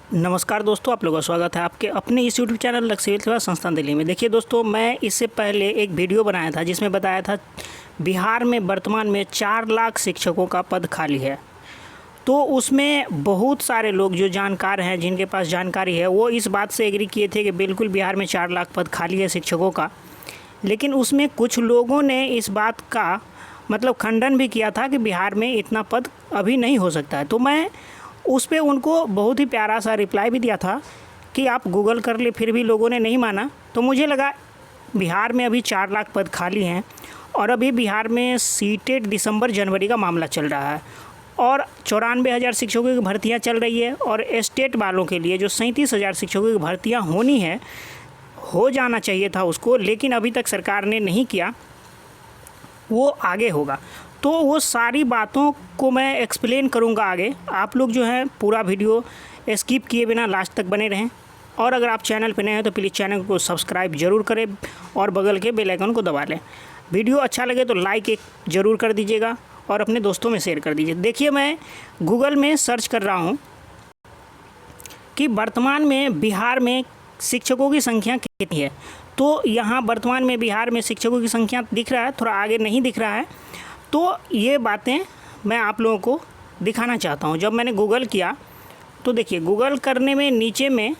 नमस्कार दोस्तों, आप लोगों का स्वागत है आपके अपने इस यूट्यूब चैनल लक्ष्य सेवा संस्थान दिल्ली में। देखिए दोस्तों, मैं इससे पहले एक वीडियो बनाया था जिसमें बताया था बिहार में वर्तमान में 4 लाख शिक्षकों का पद खाली है। तो उसमें बहुत सारे लोग जो जानकार हैं, जिनके पास जानकारी है, वो इस बात से एग्री किए थे कि बिल्कुल बिहार में 4 लाख पद खाली है शिक्षकों का। लेकिन उसमें कुछ लोगों ने इस बात का खंडन भी किया था कि बिहार में इतना पद अभी नहीं हो सकता है। तो मैं उस पे उनको बहुत ही प्यारा सा रिप्लाई भी दिया था कि आप गूगल कर ले, फिर भी लोगों ने नहीं माना। तो मुझे लगा बिहार में अभी 4 लाख पद खाली हैं और अभी बिहार में सीटेट दिसंबर जनवरी का मामला चल रहा है और 94,000 शिक्षकों की भर्तियां चल रही है और स्टेट वालों के लिए जो 37,000 शिक्षकों की भर्तियां होनी है, हो जाना चाहिए था उसको, लेकिन अभी तक सरकार ने नहीं किया, वो आगे होगा। तो वो सारी बातों को मैं एक्सप्लेन करूँगा आगे। आप लोग जो है पूरा वीडियो स्किप किए बिना लास्ट तक बने रहें और अगर आप चैनल पर नए हैं तो प्लीज़ चैनल को सब्सक्राइब जरूर करें और बगल के बेल आइकन को दबा लें। वीडियो अच्छा लगे तो लाइक एक ज़रूर कर दीजिएगा और अपने दोस्तों में शेयर कर दीजिए। देखिए, मैं गूगल में सर्च कर रहा हूँ कि वर्तमान में बिहार में शिक्षकों की संख्या कितनी है। तो यहाँ वर्तमान में बिहार में शिक्षकों की संख्या दिख रहा है, थोड़ा आगे नहीं दिख रहा है। तो ये बातें मैं आप लोगों को दिखाना चाहता हूँ। जब मैंने गूगल किया तो देखिए, गूगल करने में नीचे में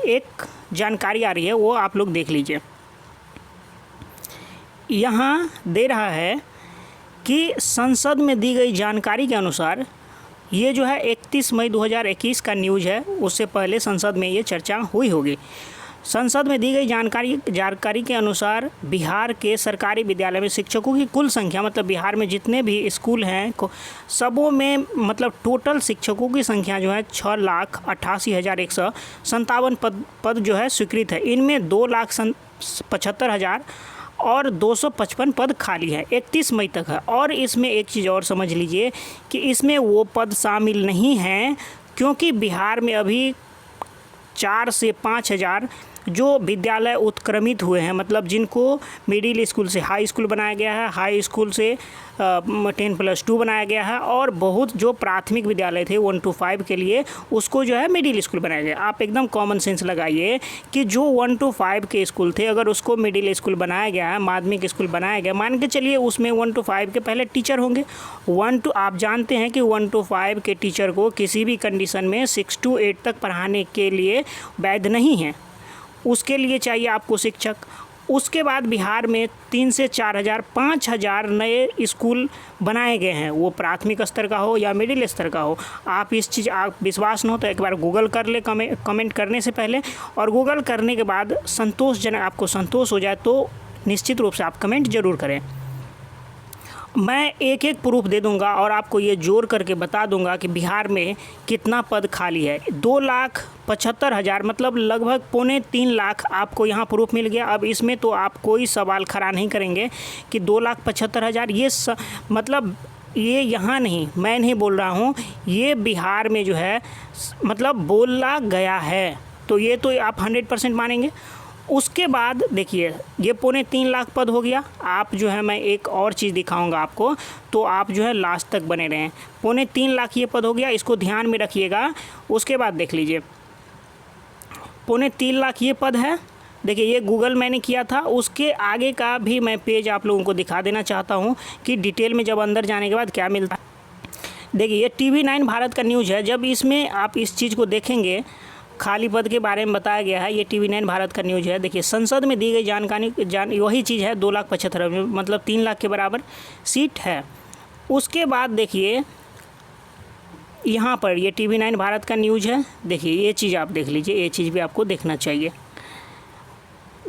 एक जानकारी आ रही है, वो आप लोग देख लीजिए। यहाँ दे रहा है कि संसद में दी गई जानकारी के अनुसार, ये जो है 31 मई 2021 का न्यूज़ है, उससे पहले संसद में ये चर्चा हुई होगी। संसद में दी गई जानकारी के अनुसार बिहार के सरकारी विद्यालय में शिक्षकों की कुल संख्या, बिहार में जितने भी स्कूल हैं सबों में टोटल शिक्षकों की संख्या जो है 6,88,157 पद जो है स्वीकृत है। इनमें 2,75,000 और 255 पद खाली है, 31 मई तक है। और इसमें एक चीज़ और समझ लीजिए कि इसमें वो पद शामिल नहीं हैं, क्योंकि बिहार में अभी 4 से 5,000 जो विद्यालय उत्क्रमित हुए हैं, जिनको मिडिल स्कूल से हाई स्कूल बनाया गया है, हाई स्कूल से 10+2 बनाया गया है, और बहुत जो प्राथमिक विद्यालय थे 1 to 5 के लिए, उसको जो है मिडिल स्कूल बनाया गया। आप एकदम कॉमन सेंस लगाइए कि जो 1 to 5 के स्कूल थे, अगर उसको मिडिल स्कूल बनाया गया है, माध्यमिक स्कूल बनाया गया, मान के चलिए उसमें 1 to 5 के पहले टीचर होंगे। आप जानते हैं कि 1 to 5 के टीचर को किसी भी कंडीशन में 6 to 8 तक पढ़ाने के लिए वैध नहीं है, उसके लिए चाहिए आपको शिक्षक। उसके बाद बिहार में 3 से 4,000 5,000 नए स्कूल बनाए गए हैं, वो प्राथमिक स्तर का हो या मिडिल स्तर का हो। आप विश्वास न हो तो एक बार गूगल कर ले कमेंट करने से पहले, और गूगल करने के बाद संतोषजनक आपको संतोष हो जाए तो निश्चित रूप से आप कमेंट ज़रूर करें। मैं एक एक प्रूफ दे दूंगा और आपको ये जोड़ करके बता दूंगा कि बिहार में कितना पद खाली है। 2,75,000 लगभग 2.25 लाख आपको यहाँ प्रूफ मिल गया। अब इसमें तो आप कोई सवाल खड़ा नहीं करेंगे कि 2,75,000 ये यहाँ नहीं, मैं नहीं बोल रहा हूँ, ये बिहार में जो है बोला गया है, तो ये तो आप 100% मानेंगे। उसके बाद देखिए, ये 2.25 लाख पद हो गया। आप जो है, मैं एक और चीज़ दिखाऊंगा आपको, तो आप जो है लास्ट तक बने रहें। 2.25 लाख ये पद हो गया, इसको ध्यान में रखिएगा। उसके बाद देख लीजिए, 2.25 लाख ये पद है। देखिए, ये गूगल मैंने किया था, उसके आगे का भी मैं पेज आप लोगों को दिखा देना चाहता हूँ कि डिटेल में जब अंदर जाने के बाद क्या मिलता है। देखिए, ये TV9 भारत का न्यूज़ है। जब इसमें आप इस चीज़ को देखेंगे, खाली पद के बारे में बताया गया है, ये TV9 भारत का न्यूज़ है। देखिए, संसद में दी गई जानकारी वही चीज़ है, 2,75,000 3 लाख के बराबर सीट है। उसके बाद देखिए, यहाँ पर ये TV9 भारत का न्यूज़ है। देखिए, ये चीज़ आप देख लीजिए, ये चीज़ भी आपको देखना चाहिए।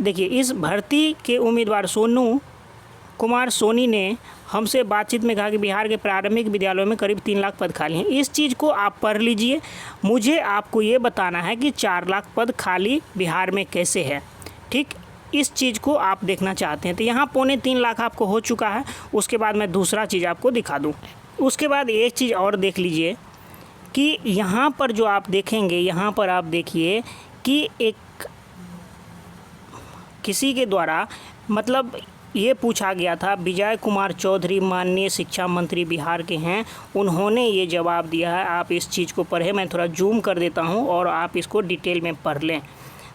देखिए, इस भर्ती के उम्मीदवार सोनू कुमार सोनी ने हमसे बातचीत में कहा कि बिहार के प्रारंभिक विद्यालयों में करीब 3 लाख पद खाली हैं। इस चीज़ को आप पढ़ लीजिए। मुझे आपको ये बताना है कि 4 लाख पद खाली बिहार में कैसे है, ठीक, इस चीज़ को आप देखना चाहते हैं। तो यहाँ 2.25 लाख आपको हो चुका है। उसके बाद मैं दूसरा चीज़ आपको दिखा दूँ। उसके बाद एक चीज़ और देख लीजिए कि यहाँ पर जो आप देखेंगे, यहाँ पर आप देखिए कि एक किसी के द्वारा ये पूछा गया था, विजय कुमार चौधरी माननीय शिक्षा मंत्री बिहार के हैं, उन्होंने ये जवाब दिया है। आप इस चीज़ को पढ़ें, मैं थोड़ा जूम कर देता हूँ और आप इसको डिटेल में पढ़ लें।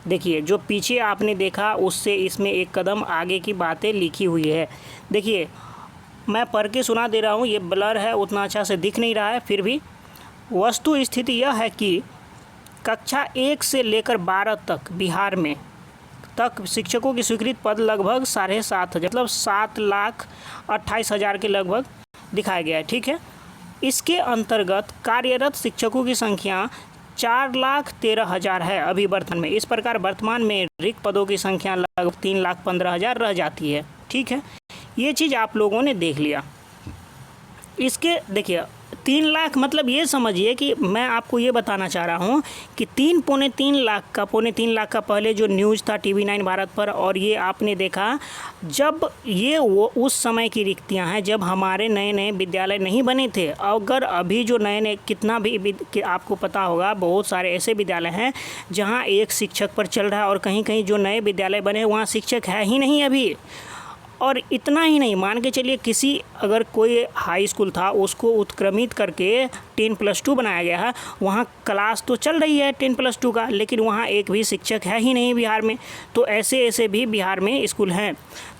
देखिए, जो पीछे आपने देखा उससे इसमें एक कदम आगे की बातें लिखी हुई है। देखिए, मैं पढ़ के सुना दे रहा हूँ, ये ब्लर है, उतना अच्छा से दिख नहीं रहा है, फिर भी वस्तु स्थिति यह है कि कक्षा 1 से लेकर 12 तक बिहार में तक शिक्षकों की स्वीकृत पद लगभग 7,500 मतलब 7,28,000 के लगभग दिखाया गया है। ठीक है, इसके अंतर्गत कार्यरत शिक्षकों की संख्या 4,13,000 है अभी वर्तमान में। इस प्रकार वर्तमान में रिक्त पदों की संख्या लगभग 3,15,000 रह जाती है। ठीक है, ये चीज़ आप लोगों ने देख लिया। इसके देखिए 3 लाख मतलब ये समझिए कि मैं आपको ये बताना चाह रहा हूँ कि पौने तीन लाख का पहले जो न्यूज़ था TV9 भारत पर, और ये आपने देखा जब ये वो उस समय की रिक्तियाँ हैं जब हमारे नए नए विद्यालय नहीं बने थे। अगर अभी जो नए नए कितना भी आपको पता होगा, बहुत सारे ऐसे विद्यालय हैं जहाँ एक शिक्षक पर चल रहा है, और कहीं कहीं जो नए विद्यालय बने हैं वहाँ शिक्षक है ही नहीं अभी। और इतना ही नहीं, मान के चलिए किसी अगर कोई हाई स्कूल था उसको उत्क्रमित करके 10+2 बनाया गया है, वहाँ क्लास तो चल रही है 10+2 का, लेकिन वहाँ एक भी शिक्षक है ही नहीं बिहार में। तो ऐसे ऐसे भी बिहार में स्कूल हैं।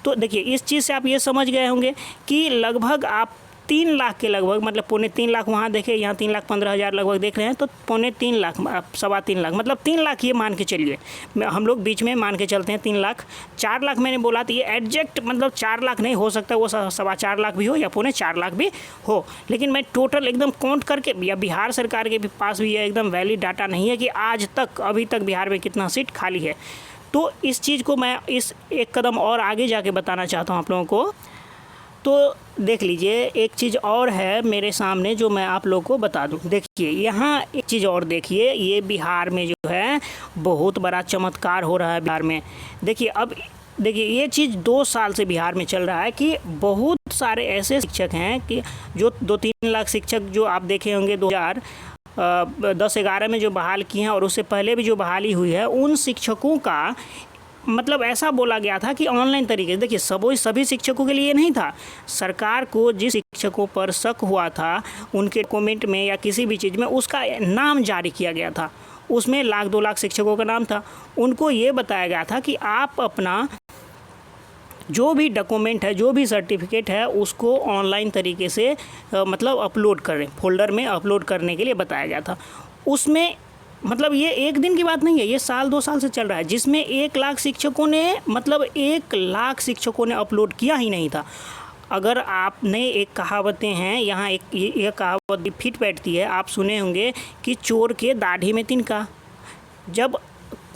तो देखिए, इस चीज़ से आप ये समझ गए होंगे कि लगभग आप 3 लाख के लगभग मतलब पौने 3 लाख वहाँ देखें, यहाँ 3,15,000 लगभग देख रहे हैं, तो पौने 3 लाख 3.25 लाख मतलब 3 लाख ये मान के चलिए, हम लोग बीच में मान के चलते हैं 3 लाख। 4 लाख मैंने बोला तो ये एग्जैक्ट मतलब 4 लाख नहीं हो सकता, वो 4.25 लाख भी हो या पौने 4 लाख भी हो, लेकिन मैं टोटल एकदम काउंट करके, या बिहार सरकार के पास भी ये एकदम वैलिड डाटा नहीं है कि आज तक अभी तक बिहार में कितना सीट खाली है। तो इस चीज़ को मैं इस एक कदम और आगे जाके बताना चाहता हूँ आप लोगों को। तो देख लीजिए, एक चीज़ और है मेरे सामने जो मैं आप लोगों को बता दूं। देखिए, यहाँ एक चीज़ और देखिए, ये बिहार में जो है बहुत बड़ा चमत्कार हो रहा है बिहार में। देखिए, अब देखिए ये चीज़ 2 साल से बिहार में चल रहा है कि बहुत सारे ऐसे शिक्षक हैं कि जो 2-3 लाख शिक्षक जो आप देखे होंगे 2010-11 में जो बहाल किए हैं, और उससे पहले भी जो बहाली हुई है, उन शिक्षकों का मतलब ऐसा बोला गया था कि ऑनलाइन तरीके से। देखिए, सभी शिक्षकों के लिए नहीं था। सरकार को जिस शिक्षकों पर शक हुआ था उनके कमेंट में या किसी भी चीज़ में उसका नाम जारी किया गया था, उसमें 1,00,000-2 लाख शिक्षकों का नाम था। उनको ये बताया गया था कि आप अपना जो भी डॉक्यूमेंट है, जो भी सर्टिफिकेट है, उसको ऑनलाइन तरीके से मतलब अपलोड करें, फोल्डर में अपलोड करने के लिए बताया गया था। उसमें मतलब ये एक दिन की बात नहीं है, ये 1-2 साल से चल रहा है, जिसमें 1 लाख शिक्षकों ने मतलब 1 लाख शिक्षकों ने अपलोड किया ही नहीं था। अगर आपने एक कहावतें हैं यहाँ, एक ये कहावत भी फिट बैठती है, आप सुने होंगे कि चोर के दाढ़ी में तिनका। जब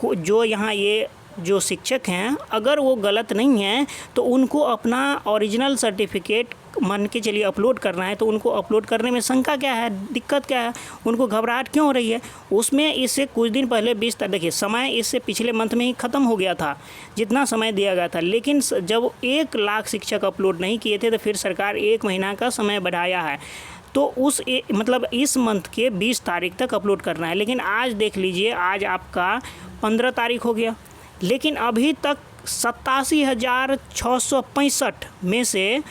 जो यहाँ ये जो शिक्षक हैं अगर वो गलत नहीं हैं तो उनको अपना ओरिजिनल सर्टिफिकेट मान के चलिए अपलोड करना है, तो उनको अपलोड करने में शंका क्या है, दिक्कत क्या है, उनको घबराहट क्यों हो रही है। उसमें इससे कुछ दिन पहले 20 तारीख देखिए, समय इससे पिछले मंथ में ही ख़त्म हो गया था जितना समय दिया गया था, लेकिन जब 1 लाख शिक्षक अपलोड नहीं किए थे तो फिर सरकार 1 महीना का समय बढ़ाया है। तो मतलब इस मंथ के 20 तारीख तक अपलोड करना है, लेकिन आज देख लीजिए, आज आपका 15 तारीख हो गया, लेकिन अभी तक 87,665 में से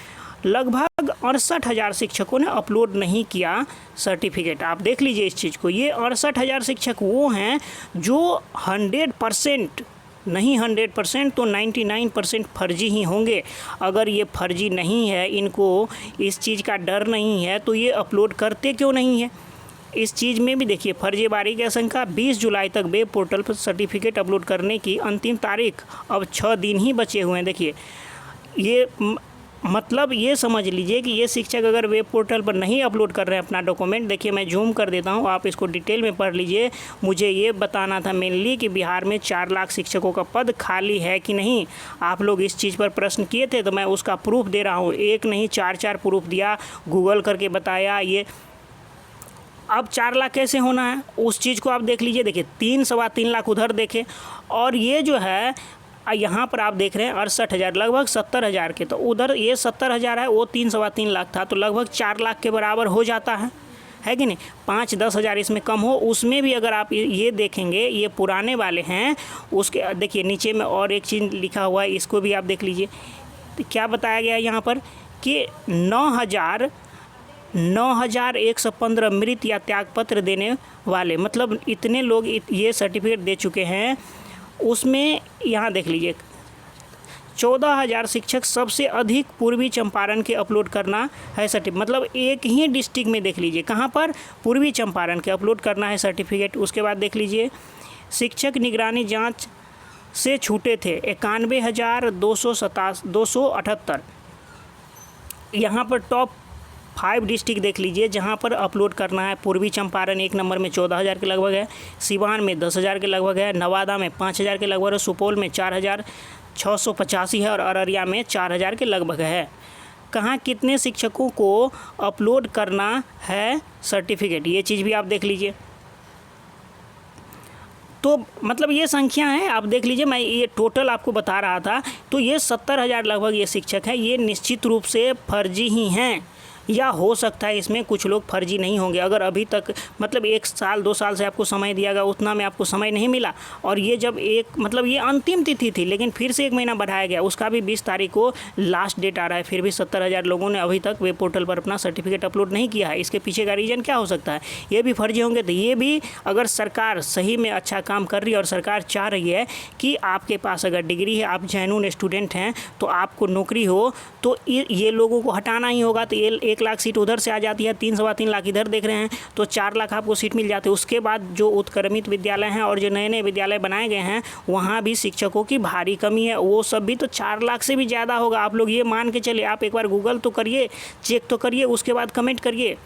लगभग 68,000 शिक्षकों ने अपलोड नहीं किया सर्टिफिकेट। आप देख लीजिए इस चीज़ को, ये 68,000 शिक्षक वो हैं जो 100% नहीं, 100% तो 99% फर्जी ही होंगे। अगर ये फर्जी नहीं है, इनको इस चीज़ का डर नहीं है, तो ये अपलोड करते क्यों नहीं है। इस चीज़ में भी देखिए, फर्जीवाड़ी की आशंका। 20 जुलाई तक वेब पोर्टल पर सर्टिफिकेट अपलोड करने की अंतिम तारीख, अब 6 दिन ही बचे हुए हैं। देखिए, ये मतलब ये समझ लीजिए कि ये शिक्षक अगर वेब पोर्टल पर नहीं अपलोड कर रहे हैं अपना डॉक्यूमेंट, देखिए मैं जूम कर देता हूँ, आप इसको डिटेल में पढ़ लीजिए। मुझे ये बताना था मेनली कि बिहार में 4 लाख शिक्षकों का पद खाली है कि नहीं। आप लोग इस चीज़ पर प्रश्न किए थे, तो मैं उसका प्रूफ दे रहा हूँ, एक नहीं 4 प्रूफ दिया, गूगल करके बताया। ये अब 4 लाख कैसे होना है उस चीज़ को आप देख लीजिए। देखिए 3-3.25 लाख उधर देखें, और ये जो है यहाँ पर आप देख रहे हैं 68,000, लगभग 70,000 के, तो उधर ये 70,000 है, वो 3-3.25 लाख था, तो लगभग 4 लाख के बराबर हो जाता है कि नहीं। 5-10 हज़ार इसमें कम हो, उसमें भी अगर आप ये देखेंगे, ये पुराने वाले हैं, उसके देखिए नीचे में और एक चीज़ लिखा हुआ है, इसको भी आप देख लीजिए। क्या बताया गया है यहाँ पर कि 9,115 मृत या त्यागपत्र देने वाले, मतलब इतने लोग ये सर्टिफिकेट दे चुके हैं। उसमें यहाँ देख लीजिए 14,000 शिक्षक, सबसे अधिक पूर्वी चंपारण के अपलोड करना है सर्टिफिकेट, मतलब एक ही डिस्ट्रिक्ट में देख लीजिए कहाँ पर, पूर्वी चंपारण के अपलोड करना है सर्टिफिकेट। उसके बाद देख लीजिए शिक्षक निगरानी जांच से छूटे थे 91,278। यहाँ पर टॉप 5 डिस्ट्रिक्ट देख लीजिए जहाँ पर अपलोड करना है। पूर्वी चंपारण 1 नंबर में 14,000 के लगभग है, सिवान में 10,000 के लगभग है, नवादा में 5,000 के लगभग है, सुपौल में 4,685 है और अररिया में 4,000 के लगभग है। कहाँ कितने शिक्षकों को अपलोड करना है सर्टिफिकेट, ये चीज़ भी आप देख लीजिए। तो मतलब ये संख्या है, आप देख लीजिए, मैं ये टोटल आपको बता रहा था। तो ये 70,000 लगभग ये शिक्षक हैं, ये निश्चित रूप से फर्जी ही हैं, या हो सकता है इसमें कुछ लोग फर्जी नहीं होंगे। अगर अभी तक मतलब 1 साल 2 साल से आपको समय दिया गया, उतना में आपको समय नहीं मिला, और ये जब मतलब ये अंतिम तिथि थी, लेकिन फिर से 1 महीना बढ़ाया गया, उसका भी 20 तारीख को लास्ट डेट आ रहा है, फिर भी 70,000 लोगों ने अभी तक वेब पोर्टल पर अपना सर्टिफिकेट अपलोड नहीं किया है। इसके पीछे का रीज़न क्या हो सकता है, ये भी फर्जी होंगे। तो ये भी अगर सरकार सही में अच्छा काम कर रही है और सरकार चाह रही है कि आपके पास अगर डिग्री है, आप जेन्युइन स्टूडेंट हैं, तो आपको नौकरी हो, तो ये लोगों को हटाना ही होगा। तो ये 1 लाख सीट उधर से आ जाती है, 3-3.25 लाख इधर देख रहे हैं, तो 4 लाख आपको सीट मिल जाते हैं। उसके बाद जो उत्क्रमित विद्यालय हैं और जो नए नए विद्यालय बनाए गए हैं, वहाँ भी शिक्षकों की भारी कमी है, वो सब भी तो 4 लाख से भी ज़्यादा होगा। आप लोग ये मान के चले, आप एक बार गूगल तो करिए, चेक तो करिए, उसके बाद कमेंट करिए।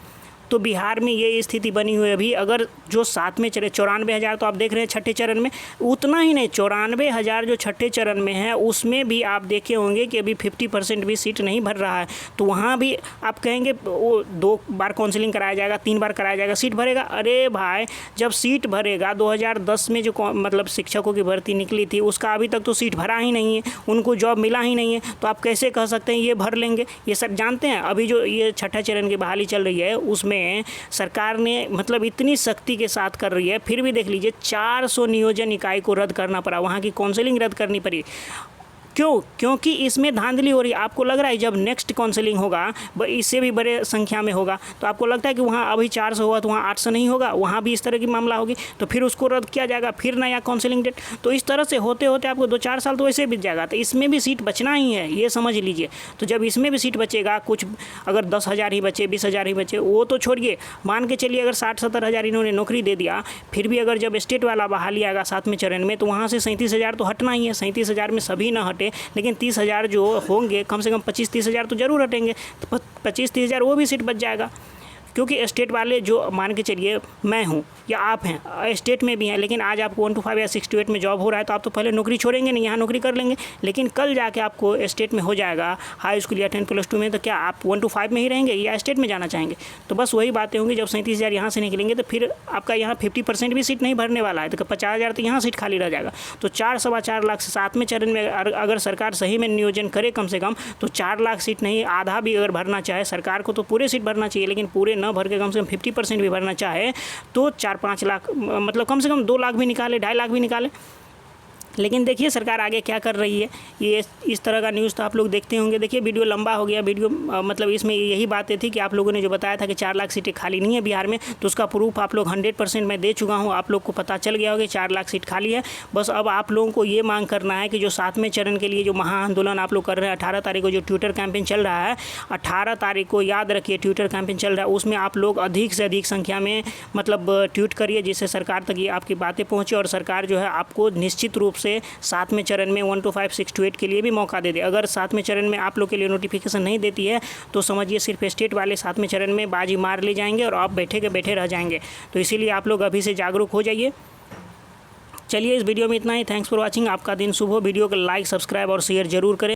तो बिहार में ये स्थिति बनी हुई है अभी। अगर जो 7 में चले 94,000 तो आप देख रहे हैं छठे चरण में, उतना ही नहीं, 94,000 जो छठे चरण में है उसमें भी आप देखे होंगे कि अभी 50% भी सीट नहीं भर रहा है। तो वहाँ भी आप कहेंगे वो 2 बार काउंसलिंग कराया जाएगा, 3 बार कराया जाएगा, सीट भरेगा। अरे भाई, जब सीट भरेगा 2010 में जो मतलब शिक्षकों की भर्ती निकली थी, उसका अभी तक तो सीट भरा ही नहीं है, उनको जॉब मिला ही नहीं है। तो आप कैसे कह सकते हैं ये भर लेंगे? ये सब जानते हैं। अभी जो ये छठा चरण की बहाली चल रही है उसमें सरकार ने मतलब इतनी सख्ती के साथ कर रही है, फिर भी देख लीजिए 400 नियोजन इकाई को रद्द करना पड़ा, वहाँ की काउंसलिंग रद्द करनी पड़ी। क्यों? क्योंकि इसमें धांधली हो रही है। आपको लग रहा है जब नेक्स्ट काउंसलिंग होगा इससे भी बड़े संख्या में होगा, तो आपको लगता है कि वहाँ अभी 400 हुआ तो वहाँ 800 नहीं होगा, वहाँ भी इस तरह की मामला होगी, तो फिर उसको रद्द किया जाएगा, फिर नया काउंसलिंग डेट। तो इस तरह से होते होते आपको 2-4 साल तो वैसे बीत जाएगा। तो इसमें भी सीट बचना ही है, ये समझ लीजिए। तो जब इसमें भी सीट बचेगा, कुछ अगर 10,000 ही बचे, 20,000 ही बचे, वो तो छोड़िए, मान के चलिए अगर 60-70 हज़ार इन्होंने नौकरी दे दिया, फिर भी अगर जब स्टेट वाला बहाली आएगा 7वें चरण में, तो वहाँ से 37,000 तो हटना ही है। 37,000 में सभी ना हटे, लेकिन 30,000 जो होंगे, कम से कम 25-30 हज़ार तो जरूर हटेंगे। तो 25-30 हज़ार वो भी सीट बच जाएगा, क्योंकि स्टेट वाले जो मान के चलिए मैं हूँ या आप हैं, स्टेट में भी हैं, लेकिन आज आपको 1 to 5 या 6 to 8 में जॉब हो रहा है, तो आप तो पहले नौकरी छोड़ेंगे नहीं, यहाँ नौकरी कर लेंगे। लेकिन कल जाके आपको स्टेट में हो जाएगा हाई स्कूल या 10+2 में, तो क्या आप 1 to 5 में ही रहेंगे या स्टेट में जाना चाहेंगे? तो बस वही बातें होंगी। जब 37,000 यहाँ से निकलेंगे तो फिर आपका यहाँ 50% भी सीट नहीं भरने वाला है, तो 50,000 तो यहाँ सीट खाली रह जाएगा। तो 4-4.25 लाख से 7वें चरण में अगर सरकार सही में नियोजन करे कम से कम, तो 4 लाख सीट नहीं, आधा भी अगर भरना चाहे सरकार को, तो पूरे सीट भरना चाहिए। लेकिन पूरे न भर के कम से कम 50% भी भरना चाहे तो 4-5 लाख, मतलब कम से कम 2 लाख भी निकाले, 2.5 लाख भी निकाले। लेकिन देखिए सरकार आगे क्या कर रही है। ये इस तरह का न्यूज़ तो आप लोग देखते होंगे। देखिए वीडियो लंबा हो गया, वीडियो मतलब इसमें यही बातें थी कि आप लोगों ने जो बताया था कि 4 लाख सीटें खाली नहीं है बिहार में, तो उसका प्रूफ आप लोग 100% मैं दे चुका हूँ। आप लोग को पता चल गया होगा 4 लाख सीट खाली है। बस अब आप लोगों को ये मांग करना है कि जो 7वें चरण के लिए जो महाआंदोलन आप लोग कर रहे हैं, 18 तारीख को जो ट्विटर कैंपेन चल रहा है, 18 तारीख को याद रखिए ट्विटर कैंपेन चल रहा है, उसमें आप लोग अधिक से अधिक संख्या में मतलब ट्वीट करिए, जिससे सरकार तक ये आपकी बातें पहुँचे और सरकार जो है आपको निश्चित रूप से 7वें चरण में 1 to 5, 6 to 8 के लिए भी मौका दे दे। अगर 7वें चरण में आप लोग के लिए नोटिफिकेशन नहीं देती है, तो समझिए सिर्फ स्टेट वाले 7वें चरण में बाजी मार ले जाएंगे और आप बैठे के बैठे रह जाएंगे। तो इसीलिए आप लोग अभी से जागरूक हो जाइए। चलिए इस वीडियो में इतना ही। Thanks for watching. आपका दिन शुभ हो। वीडियो को लाइक, सब्सक्राइब और शेयर जरूर करें।